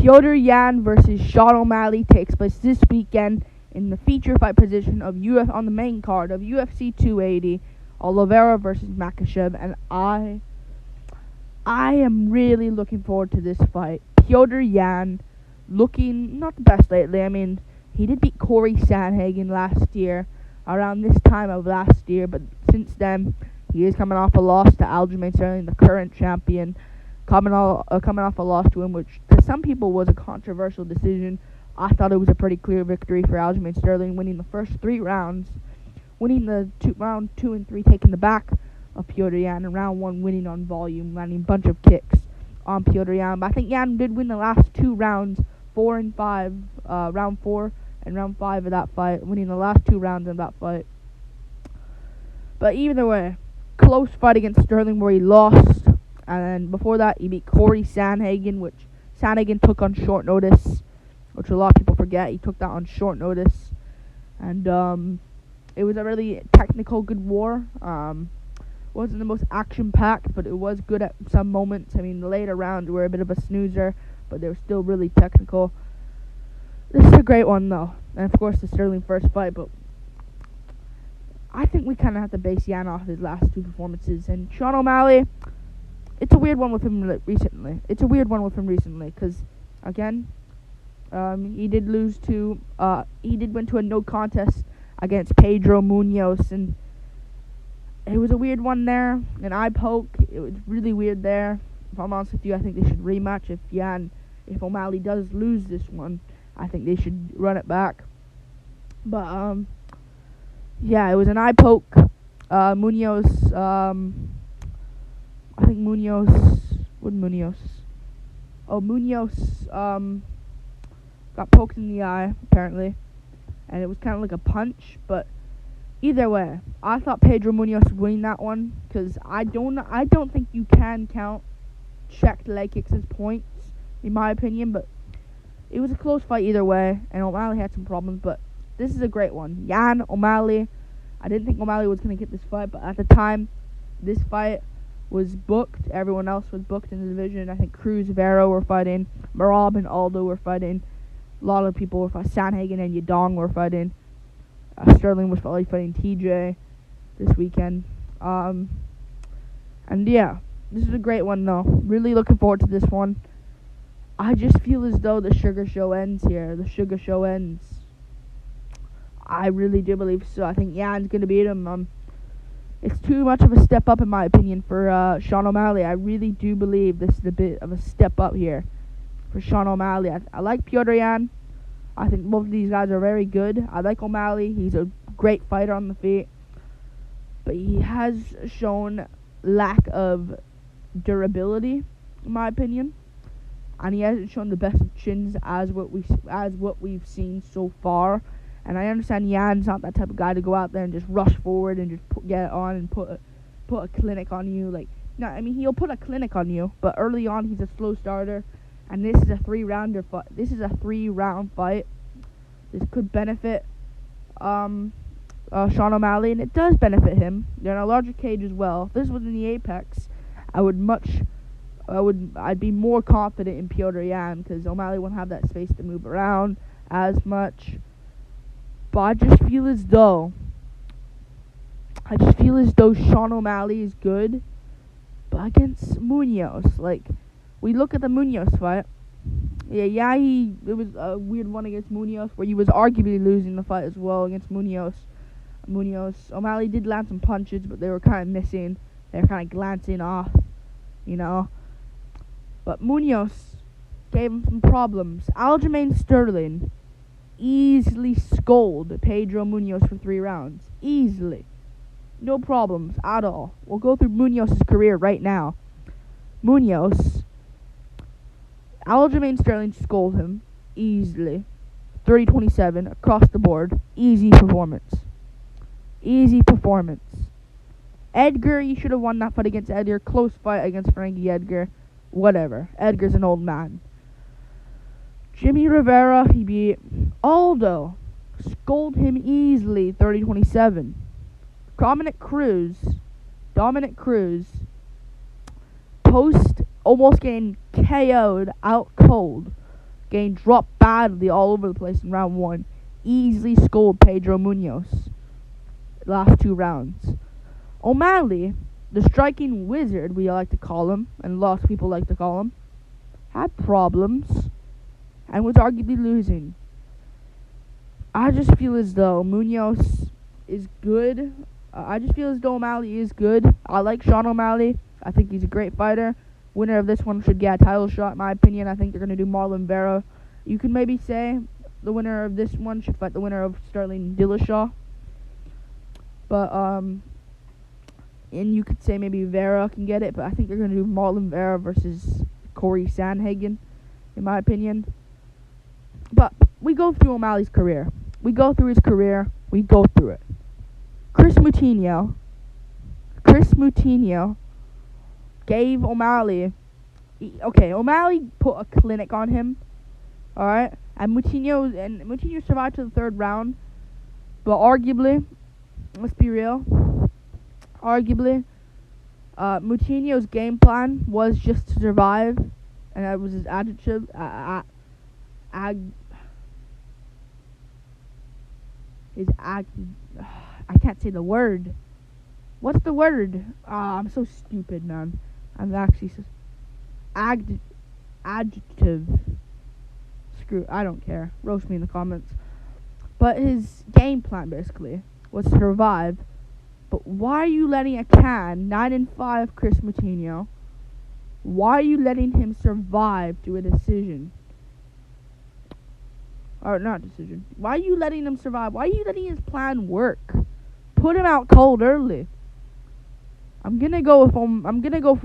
Petr Yan versus Sean O'Malley takes place this weekend in the feature fight position of on the main card of UFC 280, Oliveira versus Makhachev, and I am really looking forward to this fight. Petr Yan looking not the best lately. I mean, he did beat Corey Sandhagen last year, around this time of last year, but since then he is coming off a loss to Aljamain Sterling, the current champion, coming off a loss to him, which to some people was a controversial decision. I thought it was a pretty clear victory for Aljamain Sterling, winning the first 3 rounds, winning the round 2 and 3, taking the back of Petr Yan, and round 1 winning on volume, landing a bunch of kicks on Petr Yan. But I think Yan did win the last 2 rounds, 4 and 5, round 4 and round 5 of that fight, winning the last 2 rounds of that fight. But either way, close fight against Sterling where he lost, and then before that he beat Corey Sandhagen, which Sandhagen took on short notice, which a lot of people forget. He took that on short notice, and it was a really technical, good war. Wasn't the most action-packed, but it was good at some moments. I mean, the later rounds were a bit of a snoozer, but they were still really technical. This is a great one, though, and of course the Sterling first fight, but I think we kind of have to base Yan off his last 2 performances. And Sean O'Malley, it's a weird one with him recently. Because, again, he did win to a no contest against Pedro Munoz, and it was a weird one there, an eye poke. It was really weird there. If I'm honest with you, I think they should rematch. If O'Malley does lose this one, I think they should run it back. But, yeah, it was an eye poke. Munoz, I think Munoz, what Munoz? Oh, Munoz, got poked in the eye, apparently, and it was kind of like a punch, but either way, I thought Pedro Munoz would win that one, because I don't think you can count checked leg kicks as points, in my opinion, but it was a close fight either way, and O'Malley had some problems, but this is a great one. Yan, O'Malley. I didn't think O'Malley was going to get this fight, but at the time, this fight was booked. Everyone else was booked in the division. I think Cruz, Vero were fighting. Marab and Aldo were fighting. A lot of people were fighting. Sandhagen and Yadong were fighting. Sterling was probably fighting TJ this weekend. And yeah, this is a great one, though. Really looking forward to this one. I just feel as though the Sugar Show ends here. The Sugar Show ends. I really do believe so. I think Yan's going to beat him. It's too much of a step up, in my opinion, for Sean O'Malley. I really do believe this is a bit of a step up here for Sean O'Malley. I like Petr Yan. I think both of these guys are very good. I like O'Malley. He's a great fighter on the feet. But he has shown lack of durability, in my opinion. And he hasn't shown the best of chins as what we've seen so far. And I understand Yan's not that type of guy to go out there and just rush forward and just get it on and put a clinic on you. He'll put a clinic on you, but early on he's a slow starter. And this is a 3-rounder fight. This is a 3-round fight. This could benefit Sean O'Malley, and it does benefit him. They're in a larger cage as well. If this was in the Apex, I'd be more confident in Petr Yan, because O'Malley won't have that space to move around as much. But I just feel as though Sean O'Malley is good, but against Munoz, we look at the Munoz fight. It was a weird one against Munoz, where he was arguably losing the fight as well against Munoz. O'Malley did land some punches, but they were kind of missing. They were kind of glancing off, But Munoz gave him some problems. Aljamain Sterling easily scolded Pedro Munoz for 3 rounds. Easily. No problems at all. We'll go through Munoz's career right now. Aljamain Sterling scolded him easily. 30-27 across the board. Easy performance. Edgar, you should have won that fight against Edgar. Close fight against Frankie Edgar. Whatever. Edgar's an old man. Jimmy Rivera, he beat Aldo. Scolded him easily. 30-27. Dominic Cruz, post almost getting KO'd out cold, getting dropped badly all over the place in round 1. Easily schooled Pedro Munoz. Last 2 rounds. O'Malley, the striking wizard we like to call him, and lots of people like to call him, had problems and was arguably losing. I just feel as though Munoz is good. I just feel as though O'Malley is good. I like Sean O'Malley. I think he's a great fighter. Winner of this one should get a title shot, in my opinion. I think they're going to do Marlon Vera. You can maybe say the winner of this one should fight the winner of Sterling Dillashaw. But, and you could say maybe Vera can get it, but I think they're going to do Marlon Vera versus Corey Sandhagen, in my opinion. But we go through O'Malley's career. We go through his career. We go through it. Chris Moutinho gave O'Malley... O'Malley put a clinic on him. Alright? And Moutinho survived to the 3rd round. But arguably, let's be real, Moutinho's game plan was just to survive. And that was his attitude. I can't say the word. What's the word? I'm so stupid, man. I'm actually adjective. Screw, I don't care. Roast me in the comments. But his game plan basically was to survive. But why are you letting a 9-5 Chris Moutinho? Why are you letting him survive through a decision? Or not decision. Why are you letting him survive? Why are you letting his plan work? Put him out cold early. I'm gonna go for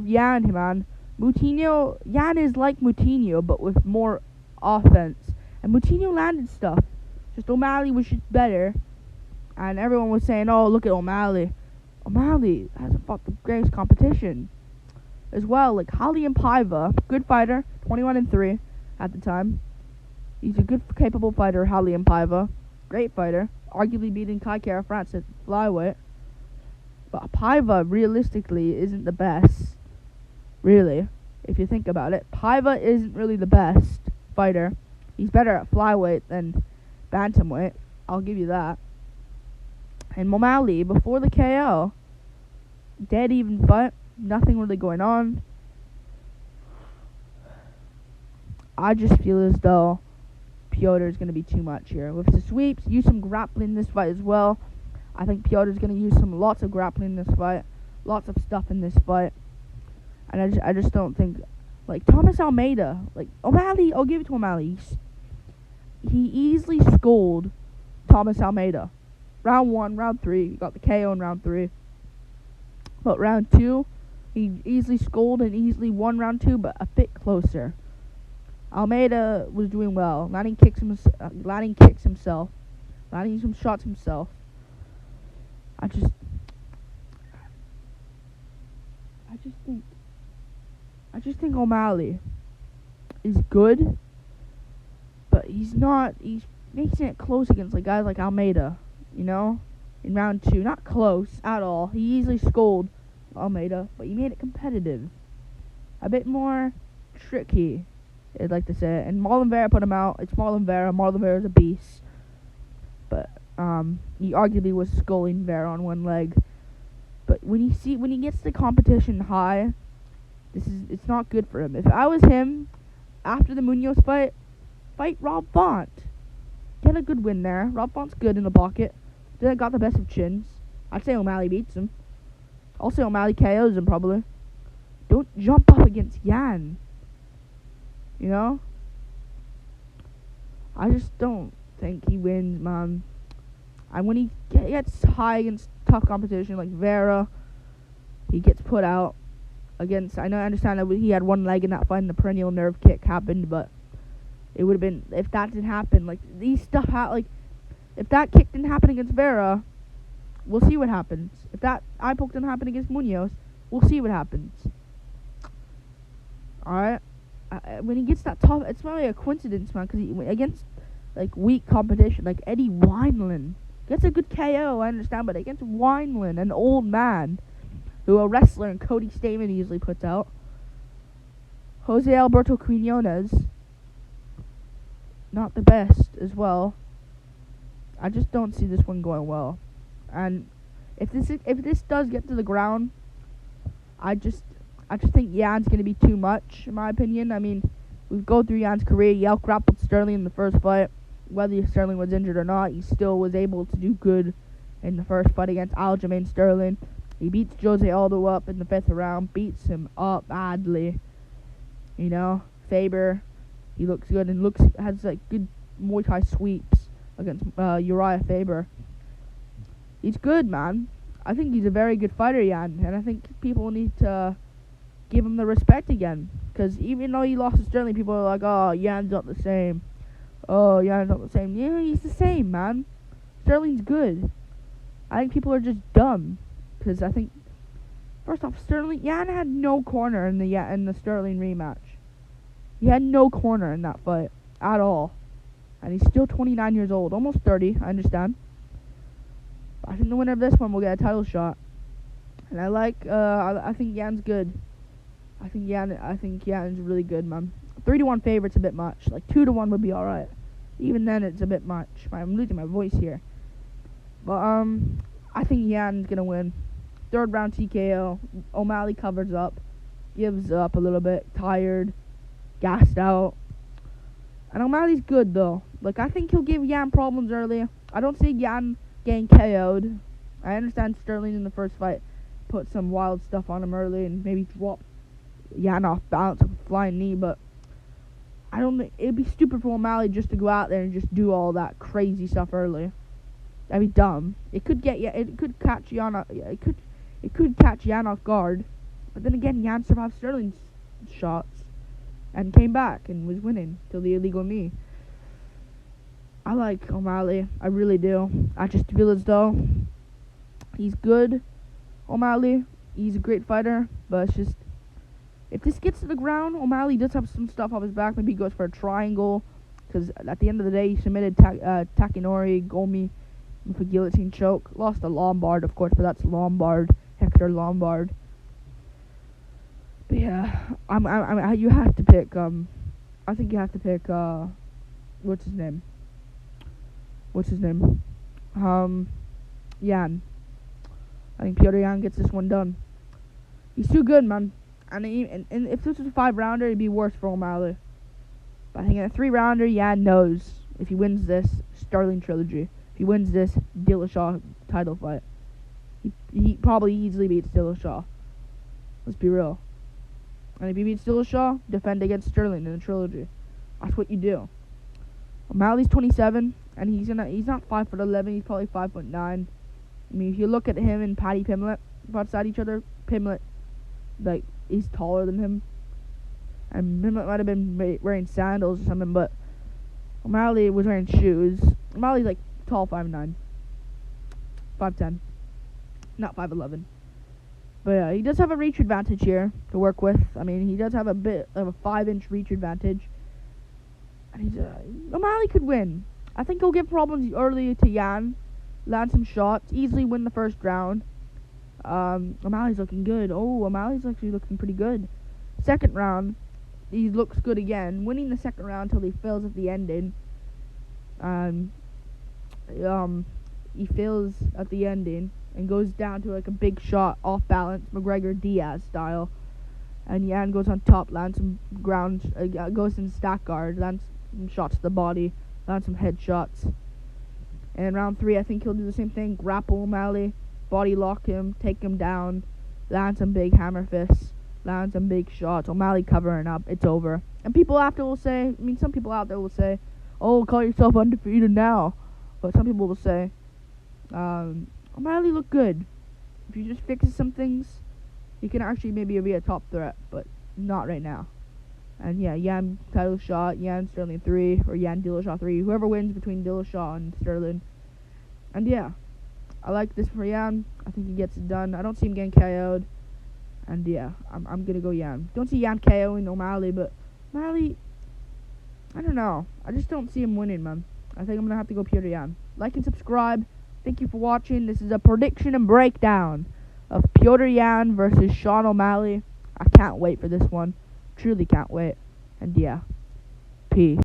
Yan, man. Yan is like Moutinho, but with more offense. And Moutinho landed stuff. Just O'Malley was just better. And everyone was saying, oh, look at O'Malley. O'Malley hasn't fought the greatest competition. As well, like Raulian Paiva, good fighter, 21-3 at the time. He's a good, capable fighter, Raulian Paiva. Great fighter. Arguably beating Kai Kara France at flyweight. But Paiva, realistically, isn't the best. Really, if you think about it. Paiva isn't really the best fighter. He's better at flyweight than bantamweight. I'll give you that. And O'Malley, before the KO, dead even fight. Nothing really going on. I just feel as though Petr is going to be too much here. With the sweeps, use some grappling in this fight as well. I think Petr is going to use lots of grappling in this fight. Lots of stuff in this fight. And I just don't think... Like, Thomas Almeida. Like, O'Malley, I'll give it to O'Malley. He easily schooled Thomas Almeida. Round 1, round 3. He got the KO in round 3. But round 2, he easily schooled and easily won round 2, but a bit closer. Almeida was doing well. Landing kicks himself. Landing some shots himself. I just think O'Malley is good, but he's making it close against like guys like Almeida, you know, in round 2. Not close at all. He easily schooled Almeida, but he made it competitive. A bit more tricky, I'd like to say. And Marlon Vera put him out. It's Marlon Vera. Marlon Vera's a beast. But he arguably was schooling Vera on one leg. But when he gets the competition high, it's not good for him. If I was him, after the Munoz fight Rob Font. Get a good win there. Rob Font's good in the pocket. Then got the best of chins. I'd say O'Malley beats him. I'll say O'Malley KOs him probably. Don't jump up against Yan. You know? I just don't think he wins, man. And when he gets high against tough competition like Vera, he gets put out against... I understand that he had one leg in that fight and the perennial nerve kick happened, but it would have been... If that didn't happen, like, these stuff... if that kick didn't happen against Vera, we'll see what happens. If that eye poke didn't happen against Munoz, we'll see what happens. Alright? When he gets that tough... It's probably a coincidence, man, because against, like, weak competition, like Eddie Wineland... Gets a good KO, I understand, but against Wineland, an old man, who a wrestler and Cody Stamen usually puts out. Jose Alberto Quinones. not the best as well. I just don't see this one going well. And if this does get to the ground, I just think Jan's gonna be too much in my opinion. I mean, we go through Jan's career. He out-grappled Sterling in the first fight. Whether Sterling was injured or not, he still was able to do good in the first fight against Aljamain Sterling. He beats Jose Aldo up in the 5th round, beats him up badly. You know, Faber, he looks good and has like good Muay Thai sweeps against Uriah Faber. He's good, man. I think he's a very good fighter, Jan, and I think people need to give him the respect again. Because even though he lost to Sterling, people are like, oh, Jan's not the same. Oh, Jan's not the same. Yeah, he's the same, man. Sterling's good. I think people are just dumb. Because I think, first off, Jan had no corner in the Sterling rematch. He had no corner in that fight at all. And he's still 29 years old, almost 30, I understand. But I think the winner of this one will get a title shot. And I think Jan's good. I think Jan's really good, man. 3-1 favorite's a bit much. Like 2-1 would be alright. Even then, it's a bit much. I'm losing my voice here. But I think Jan's gonna win. 3rd round TKO. O'Malley covers up, gives up a little bit, tired, gassed out. And O'Malley's good though. Like I think he'll give Jan problems early. I don't see Jan getting KO'd. I understand Sterling in the first fight put some wild stuff on him early and maybe drop Jan off balance with a flying knee, but I don't think it'd be stupid for O'Malley just to go out there and just do all that crazy stuff early. That'd be dumb. It could catch Jan off guard. But then again, Jan survived Sterling's shots and came back and was winning till the illegal knee. I like O'Malley. I really do. I just feel as though he's good. O'Malley, he's a great fighter, but it's just, if this gets to the ground, O'Malley does have some stuff off his back. Maybe he goes for a triangle, because at the end of the day, he submitted Takanori Gomi with a guillotine choke. Lost to Lombard, of course, but that's Hector Lombard. But yeah, you have to pick. I think you have to pick. What's his name? Jan. I think Petr Yan gets this one done. He's too good, man. And if this was a 5-rounder, it'd be worse for O'Malley. But I think in a 3-rounder, Jan knows if he wins this Sterling trilogy, if he wins this Dillashaw title fight, he probably easily beats Dillashaw. Let's be real. And if he beats Dillashaw, defend against Sterling in the trilogy. That's what you do. O'Malley's 27, and he's not 5'11", he's probably 5'9". I mean, if you look at him and Paddy Pimblett beside each other, Pimblett, like, is taller than him. And Pimblett might have been wearing sandals or something, but O'Malley was wearing shoes. O'Malley's, like, tall 5'9". 5'10". Not 5'11". But yeah, he does have a reach advantage here to work with. I mean, he does have a bit of a 5-inch reach advantage. And O'Malley could win. I think he'll give problems early to Jan. Land some shots, easily win the first round. O'Malley's looking good. Oh, O'Malley's actually looking pretty good. 2nd round, he looks good again. Winning the 2nd round until he fails at the ending. He fails at the ending and goes down to like a big shot off balance, McGregor-Diaz style. And Jan goes on top, lands some ground, goes in stack guard, lands some shots to the body, lands some headshots. And in round 3, I think he'll do the same thing. Grapple O'Malley, body lock him, take him down, land some big hammer fists, land some big shots. O'Malley covering up. It's over. And people after will say, some people out there will say, oh, call yourself undefeated now. But some people will say, O'Malley looked good. If you just fix some things, he can actually maybe be a top threat, but not right now. And yeah, Jan title shot, Jan Sterling 3, or Jan Dillashaw 3, whoever wins between Dillashaw and Sterling. And yeah, I like this for Jan. I think he gets it done. I don't see him getting KO'd. And yeah, I'm gonna go Jan. Don't see Jan KOing O'Malley, but O'Malley, I don't know. I just don't see him winning, man. I think I'm gonna have to go Petr Yan. Like and subscribe. Thank you for watching. This is a prediction and breakdown of Petr Yan versus Sean O'Malley. I can't wait for this one. Truly can't wait. And yeah, peace.